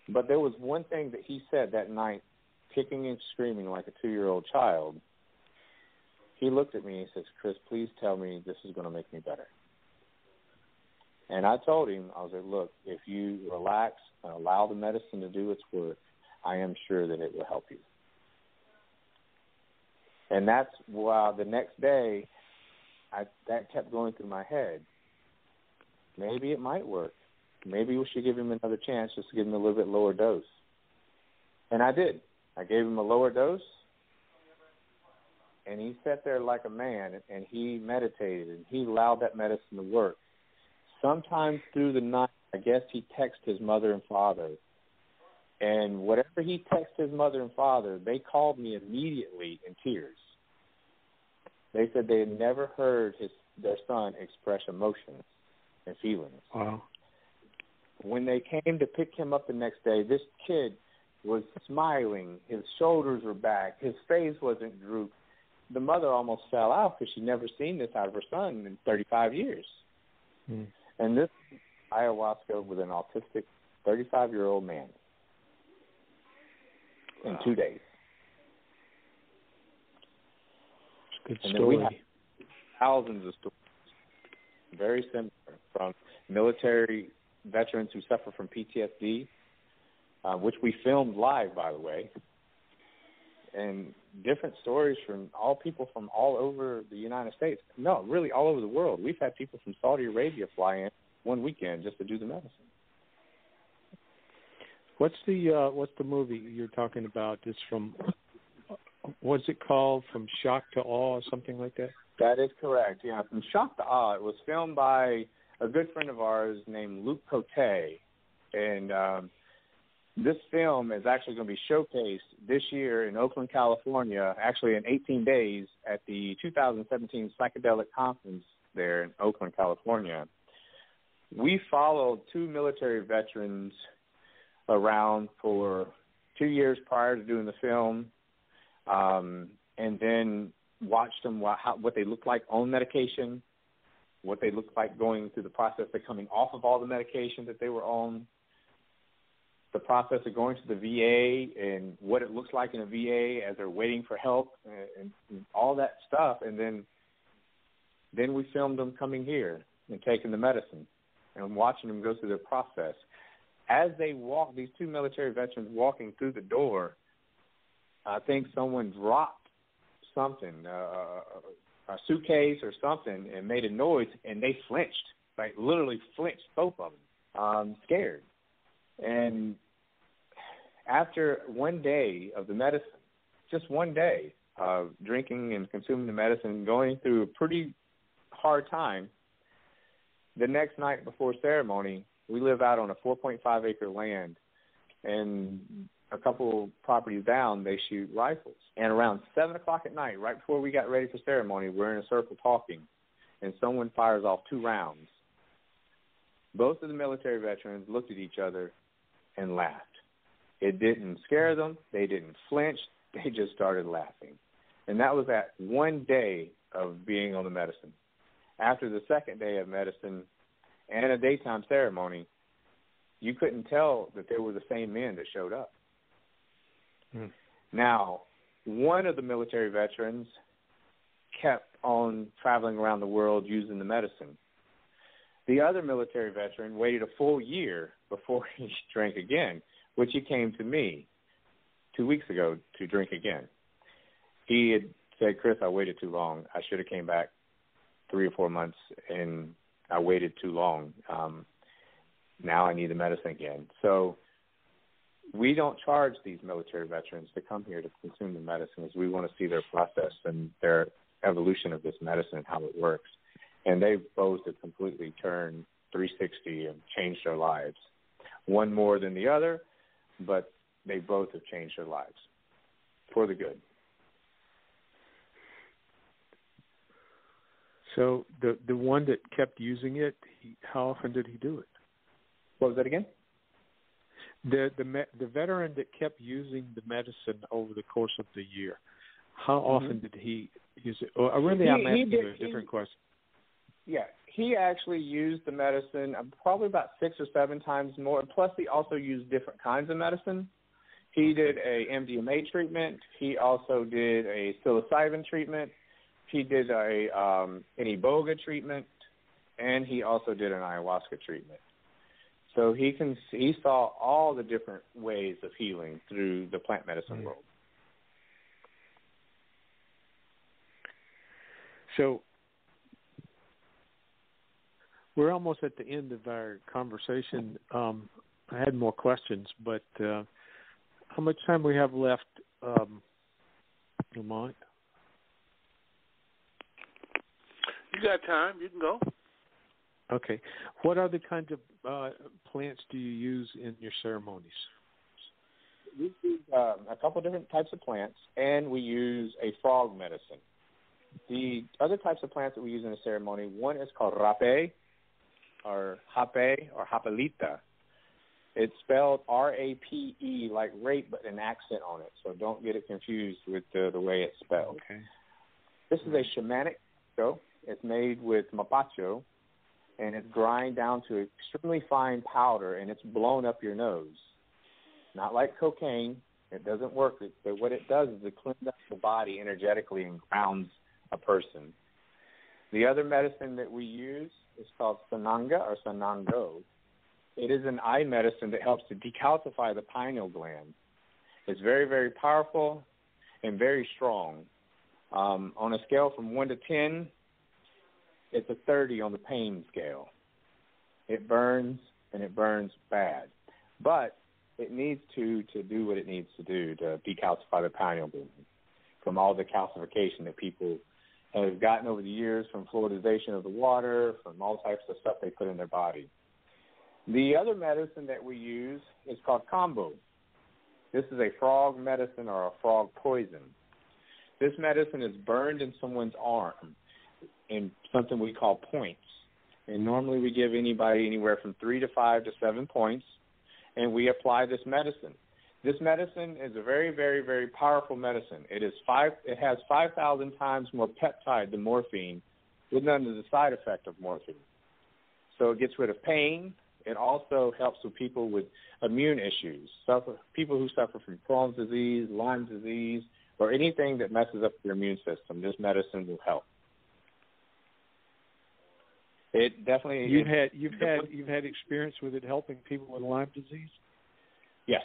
But there was one thing that he said that night, kicking and screaming like a 2-year-old child. He looked at me and he says, Chris, please tell me this is going to make me better. And I told him, I was like, look, if you relax and allow the medicine to do its work, I am sure that it will help you. And that's why the next day, that kept going through my head. Maybe it might work. Maybe we should give him another chance, just to give him a little bit lower dose. And I did. I gave him a lower dose, and he sat there like a man, and he meditated, and he allowed that medicine to work. Sometime through the night, I guess he texted his mother and father, and whatever he texted his mother and father, they called me immediately in tears. They said they had never heard their son express emotions and feelings. Wow. When they came to pick him up the next day, this kid was smiling. His shoulders were back. His face wasn't drooped. The mother almost fell out because she'd never seen this out of her son in 35 years. Hmm. And this ayahuasca with an autistic 35-year-old man in 2 days. Good and story. Then we have thousands of stories, very similar, from military veterans who suffer from PTSD, which we filmed live, by the way, and different stories from people from all over the United States. No, really all over the world. We've had people from Saudi Arabia fly in one weekend just to do the medicine. What's the movie you're talking about? It's from, what's it called? From Shock to Awe or something like that? That is correct, yeah. From Shock to Awe. It was filmed by a good friend of ours named Luke Cote, and this film is actually going to be showcased this year in Oakland, California, actually in 18 days at the 2017 Psychedelic Conference there in Oakland, California. We followed 2 military veterans around for 2 years prior to doing the film, and then watched them what they looked like on medication, what they looked like going through the process of coming off of all the medication that they were on, the process of going to the VA and what it looks like in a VA as they're waiting for help and all that stuff. And then we filmed them coming here and taking the medicine and watching them go through their process. As they walk, these 2 military veterans walking through the door, I think someone dropped something, a suitcase or something, and made a noise, and they flinched, like literally flinched, both of them, scared. And after 1 day of the medicine, just 1 day of drinking and consuming the medicine, going through a pretty hard time, the next night before ceremony, we live out on a 4.5-acre land, and a couple properties down, they shoot rifles. And around 7 o'clock at night, right before we got ready for ceremony, we're in a circle talking, and someone fires off 2 rounds. Both of the military veterans looked at each other and laughed. It didn't scare them. They didn't flinch. They just started laughing. And that was that 1 day of being on the medicine. After the second day of medicine and a daytime ceremony, you couldn't tell that they were the same men that showed up. Now, one of the military veterans kept on traveling around the world using the medicine. The other military veteran waited a full year before he drank again, which he came to me 2 weeks ago to drink again. He had said, Chris, I waited too long. I should have came back 3 or 4 months, and I waited too long. Now I need the medicine again. So we don't charge these military veterans to come here to consume the medicine, as we want to see their process and their evolution of this medicine and how it works. And they both have completely turned 360 and changed their lives. One more than the other, but they both have changed their lives for the good. So the one that kept using it, how often did he do it? What was that again? The veteran that kept using the medicine over the course of the year, how often did he use it? Or really, I'm asking you a different question. Yeah, he actually used the medicine probably about 6 or 7 times more. Plus, he also used different kinds of medicine. He did a MDMA treatment. He also did a psilocybin treatment. He did an iboga treatment, and he also did an ayahuasca treatment. So he saw all the different ways of healing through the plant medicine world. So we're almost at the end of our conversation. I had more questions, but how much time we have left, Lamont? You got time. You can go. Okay. What other kinds of plants do you use in your ceremonies? We use a couple different types of plants, and we use a frog medicine. The other types of plants that we use in a ceremony, one is called rape, or hape, or hapelita. It's spelled R-A-P-E, like rape, but an accent on it, so don't get it confused with the way it's spelled. Okay. This is a shamanic show. It's made with mapacho, and it's grind down to extremely fine powder, and it's blown up your nose. Not like cocaine. It doesn't work. But what it does is it cleans up the body energetically and grounds a person. The other medicine that we use is called sananga or sanango. It is an eye medicine that helps to decalcify the pineal gland. It's very, very powerful and very strong. On a scale from 1 to 10, it's a 30 on the pain scale. It burns, and it burns bad. But it needs to do what it needs to do to decalcify the pineal gland from all the calcification that people have gotten over the years, from fluoridization of the water, from all types of stuff they put in their body. The other medicine that we use is called combo. This is a frog medicine or a frog poison. This medicine is burned in someone's arm in something we call points. And normally we give anybody anywhere from 3 to 5 to 7 points, and we apply this medicine. This medicine is a very, very, very powerful medicine. It has 5,000 times more peptide than morphine, with none of the side effect of morphine. So it gets rid of pain. It also helps with people with immune issues, people who suffer from Crohn's disease, Lyme disease, or anything that messes up your immune system. This medicine will help. It definitely. You've had experience with it helping people with Lyme disease? Yes.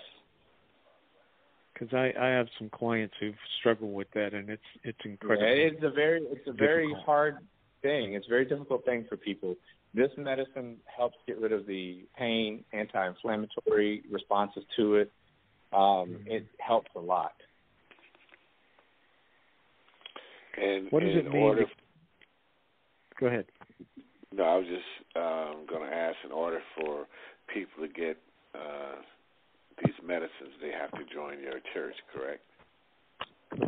Because I have some clients who've struggled with that, and it's incredible. Yeah, it's a very hard thing. It's a very difficult thing for people. This medicine helps get rid of the pain, anti-inflammatory responses to it. It helps a lot. And what does it mean? Go ahead. No, I was just going to ask, in order for people to get these medicines, they have to join your church, correct? It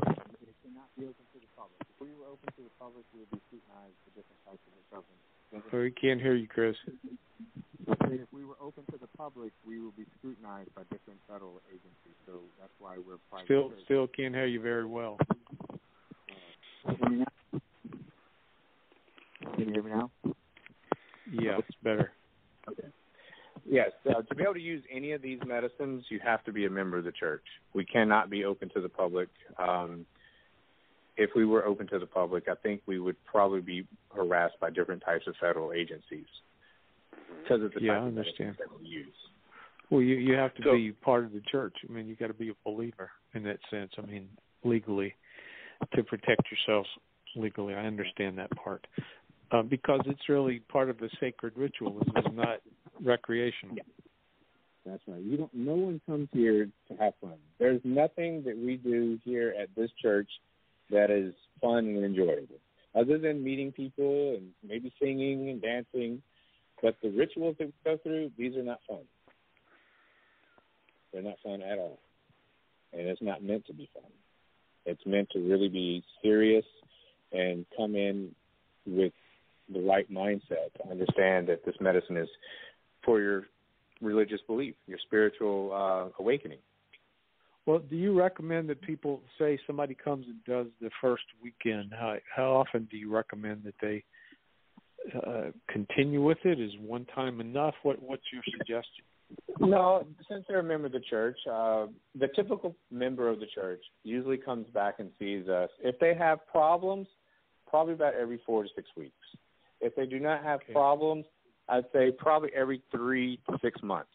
cannot be open to the public. If we were open to the public, we would be scrutinized for different types of medicine. We can't hear you, Chris. If we were open to the public, we would be scrutinized by different federal agencies. So that's why we're private. Still can't hear you very well. Can you hear me now? Yeah, it's better. Okay. Yes, to be able to use any of these medicines, you have to be a member of the church. We cannot be open to the public. If we were open to the public, I think we would probably be harassed by different types of federal agencies because of the type of medicines that we use. Well, you have to be part of the church. I mean, you got to be a believer in that sense. I mean, legally, to protect yourselves legally. I understand that part because it's really part of the sacred ritual. It's not recreational. Yeah. That's right. No one comes here to have fun. There's nothing that we do here at this church that is fun and enjoyable, other than meeting people and maybe singing and dancing. But the rituals that we go through, these are not fun. They're not fun at all. And it's not meant to be fun. It's meant to really be serious and come in with the right mindset to understand that this medicine is for your religious belief, your spiritual awakening. Well, do you recommend that people, say somebody comes and does the first weekend, how often do you recommend that they continue with it? Is one time enough? What's your suggestion? No, since they're a member of the church, the typical member of the church usually comes back and sees us. If they have problems, probably about every 4 to 6 weeks. If they do not have problems, I'd say probably every 3 to 6 months.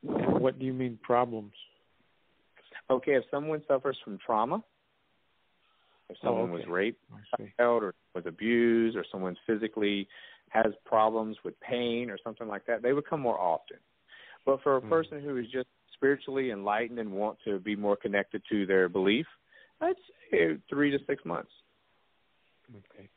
What do you mean problems? Okay, if someone suffers from trauma, if someone was raped or was abused, or someone physically has problems with pain or something like that, they would come more often. But for a person who is just spiritually enlightened and want to be more connected to their belief, I'd say 3 to 6 months. Okay.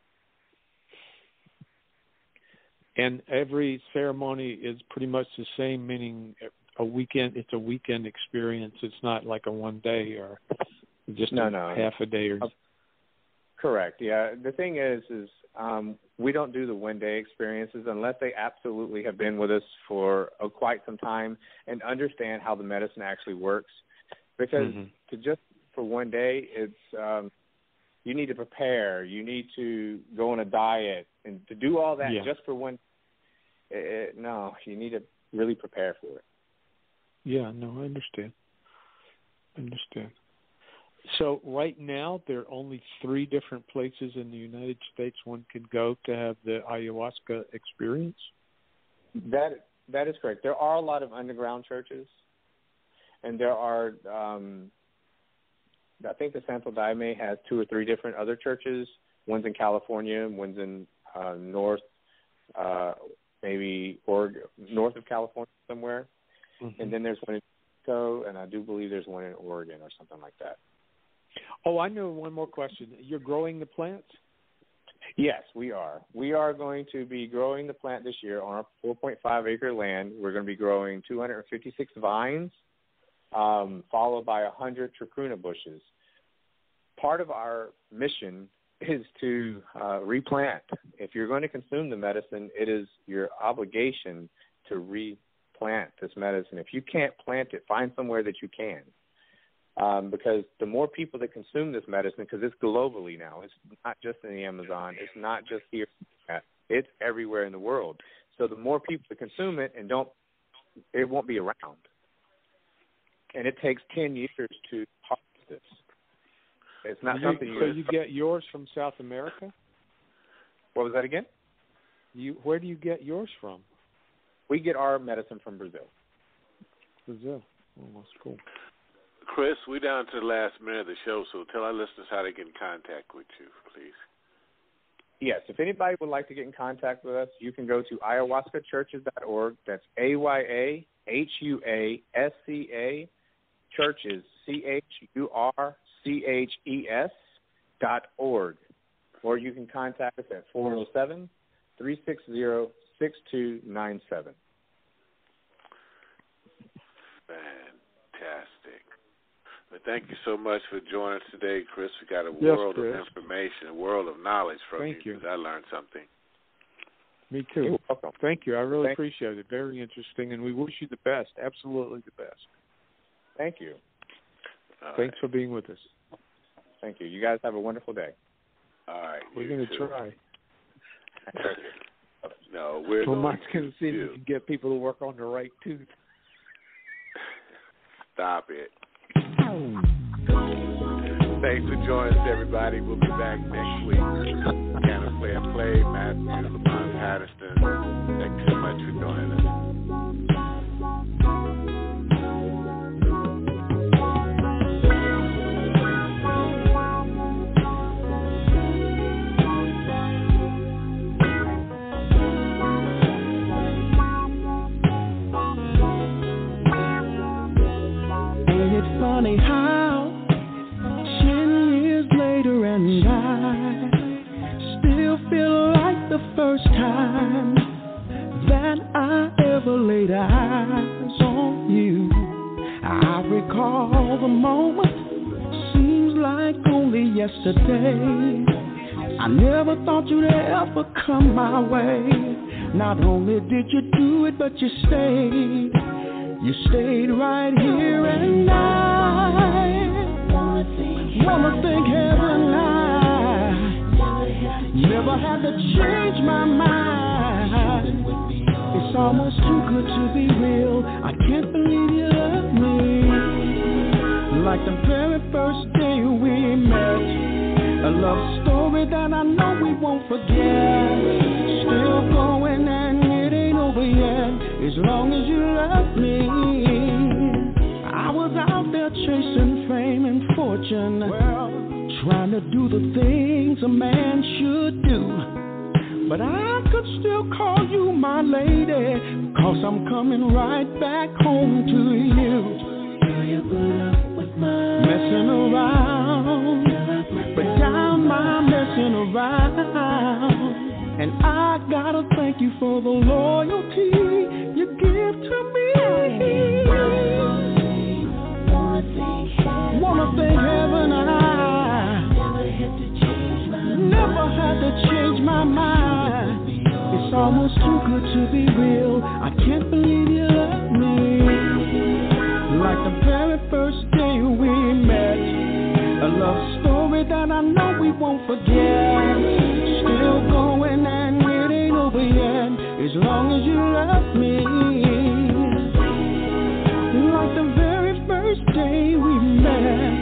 And every ceremony is pretty much the same, meaning a weekend. It's a weekend experience. It's not like a one day or just half a day or. Correct. Yeah. The thing is we don't do the one day experiences unless they absolutely have been with us for quite some time and understand how the medicine actually works. Because to just for one day, it's you need to prepare. You need to go on a diet, and to do all that just for one. No, you need to really prepare for it. Yeah, no, I understand. So right now, there are only 3 different places in the United States one can go to have the ayahuasca experience? That is correct. There are a lot of underground churches, and there are, I think the Santo Daime has 2 or 3 different other churches. One's in California, one's in maybe Oregon, north of California somewhere. And then there's one in Mexico, and I do believe there's one in Oregon or something like that. Oh, I know one more question. You're growing the plants? Yes, we are. We are going to be growing the plant this year on our 4.5-acre land. We're going to be growing 256 vines, followed by 100 trichruna bushes. Part of our mission is to replant. If you're going to consume the medicine, it is your obligation to replant this medicine. If you can't plant it, find somewhere that you can. Because the more people that consume this medicine, because it's globally now, it's not just in the Amazon, it's not just here, it's everywhere in the world. So the more people that consume it it won't be around. And it takes 10 years to harvest this. It's not something So you get yours from South America? What was that again? Where do you get yours from? We get our medicine from Brazil. Brazil. Oh, that's cool. Chris, we're down to the last minute of the show, so tell our listeners how they get in contact with you, please. Yes, if anybody would like to get in contact with us, you can go to ayahuascachurches.org. That's AYAHUASCA churches, CHURCHES.org. Or you can contact us at 407-360-6297. Fantastic. Well, thank you so much for joining us today, Chris. We got a world of information, a world of knowledge from you. Because I learned something. Me too. You're welcome. Thank you. I really appreciate it. Very interesting, and we wish you the best. Absolutely the best. Thank you. Thanks for being with us. Thank you. You guys have a wonderful day. All right. We're going to try. No, we're Lamont's going to see if we can get people to work on the right tooth. Stop it. Thanks for joining us, everybody. We'll be back next week. Cannon Play and Play, Matthew, Lamont Patterson. Thank you so much for joining us. Ain't it funny how 10 years later and I still feel like the first time that I ever laid eyes on you. I recall the moment, seems like only yesterday. I never thought you'd ever come my way. Not only did you do it, but you stayed. You stayed right here, and I wanna thank heaven. I never had to change my mind. It's almost too good to be real. I can't believe you love me like the very first day we met. A love story that I know we won't forget. Still going and it ain't over yet. As long as you love me. I was out there chasing fame and fortune, trying to do the things a man should do. But I could still call you my lady, 'cause I'm coming right back home to you. Messing around, but down my messing around. And I gotta thank you for the loyalty you give to me. Wanna thank heaven, I never had to change my mind. It's almost too good to be real. I can't believe you love me like the very first day we met. A love story that I know we won't forget. Still going and it ain't over yet. As long as you love me like the very first day we met.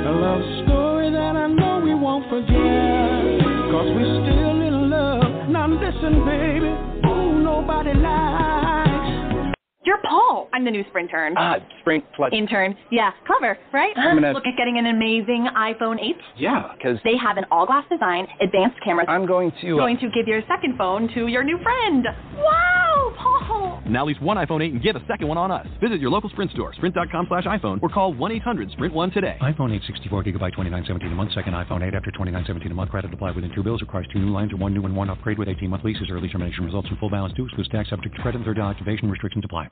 A love story that I know we won't forget. 'Cause we're still in love. Now listen, baby, ooh, nobody likes. You're Paul. I'm the new Sprintern. Sprint plus Intern. Yeah, clever, right? Look at getting an amazing iPhone 8. Yeah, because They have an all-glass design, advanced cameras. I'm going to give your second phone to your new friend. Wow, Paul! Now lease one iPhone 8 and get a second one on us. Visit your local Sprint store, sprint.com/iPhone, or call 1-800-SPRINT1 today. iPhone 8 64GB, $29.17 a month. Second iPhone 8 after $29.17 a month. Credit applied within 2 bills. Requires 2 new lines or 1 new and 1 upgrade with 18-month leases. Early termination results in full balance due. Excludes tax subject to credit and third activation restrictions apply.